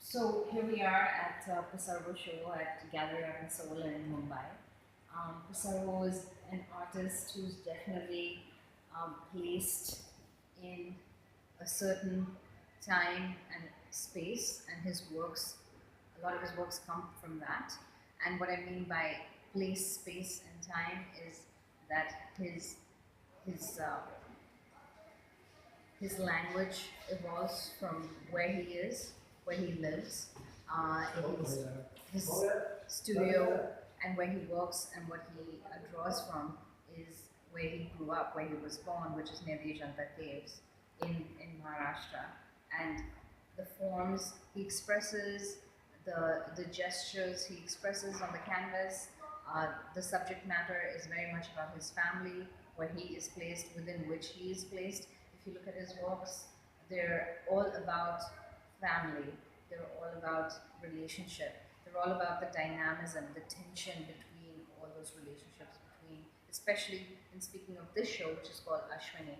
So here we are at Pisurwo show at Gallery Art and Soul in Mumbai. Pisurwo is an artist who's definitely placed in a certain time and space, and his works, a lot of his works come from that. And what I mean by place, space, and time is that his uh, his language evolves from where he is, where he lives, his studio, and where he works, and what he draws from is where he grew up, where he was born, which is near the Jalgaon caves in Maharashtra. And the forms he expresses, the gestures he expresses on the canvas, the subject matter is very much about his family, where he is placed, within which he is placed. If you look at his works, they're all about family, they're all about relationship, they're all about the dynamism, the tension between all those relationships, between, especially in speaking of this show, which is called Ashwini,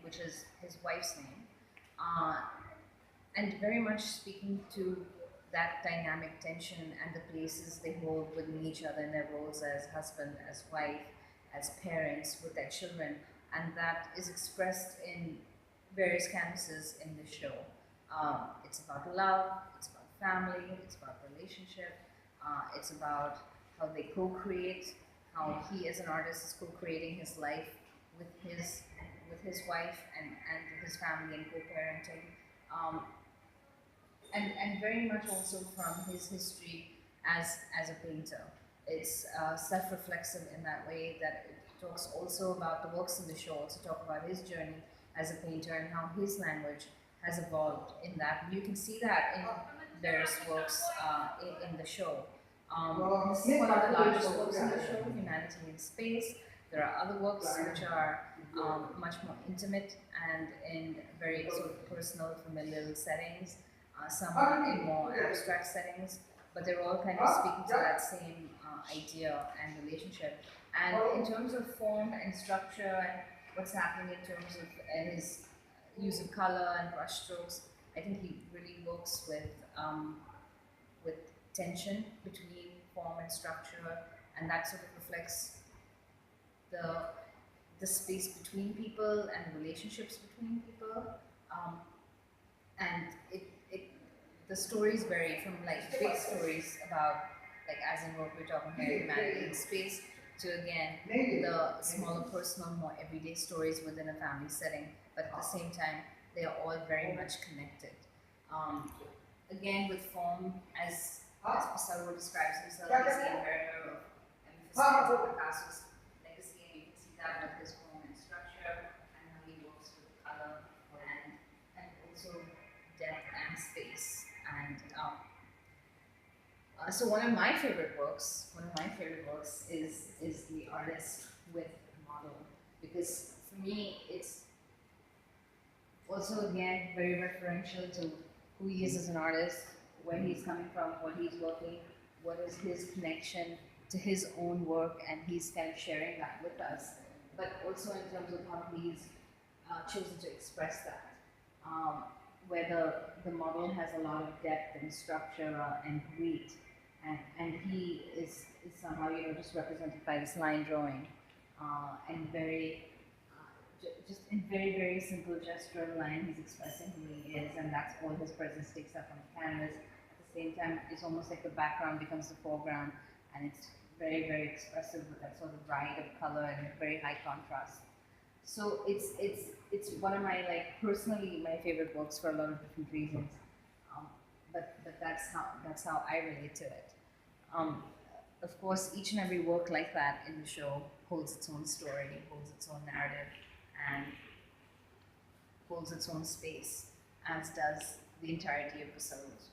which is his wife's name, and very much speaking to that dynamic tension and the places they hold within each other in their roles as husband, as wife, as parents with their children, and that is expressed in various canvases in the show. It's about love, it's about family, it's about relationship, it's about how they co-create, how he as an artist is co-creating his life with his wife and his family and co-parenting. And very much also from his history as a painter. It's self-reflexive in that way, that it talks also about the works in the show, also talk about his journey as a painter and how his language has evolved in that. And you can see that in various works in the show. This is one of the largest works in the show, Humanity in Space. There are other works which are much more intimate and in very sort of personal, familial settings. Some are in more abstract settings, but they're all kind of speaking to that same idea and relationship. And in terms of form and structure and what's happening in terms of his use of color and brushstrokes, I think he really works with tension between form and structure, and that sort of reflects the space between people and relationships between people. And the stories vary from like big stories about, like as in what we're talking here, humanity in space, to again the smaller personal, more everyday stories within a family setting, but at the same time they are all very much connected. Again, with form, as Pisurwo describes himself as the inheritor of MF Hussain, Picasso's legacy, and you can see that with his form and structure and how he works with color and also depth and space. And so one of my favorite works is The Artist with Model, because for me it's also again very referential to who he is as an artist, where he's coming from, what he's working, what is his connection to his own work, and he's kind of sharing that with us, but also in terms of how he's chosen to express that. Where the model has a lot of depth and structure and weight, and he is somehow just represented by this line drawing, and very just in very simple gestural line he's expressing who he is, and that's all his presence takes up on the canvas. At the same time, it's almost like the background becomes the foreground, and it's very expressive with that sort of ride of color and very high contrast. So it's one of my, like, personally my favorite works for a lot of different reasons. But that's how I relate to it. Of course, each and every work like that in the show holds its own story, holds its own narrative, and holds its own space, as does the entirety of the Pisurwo's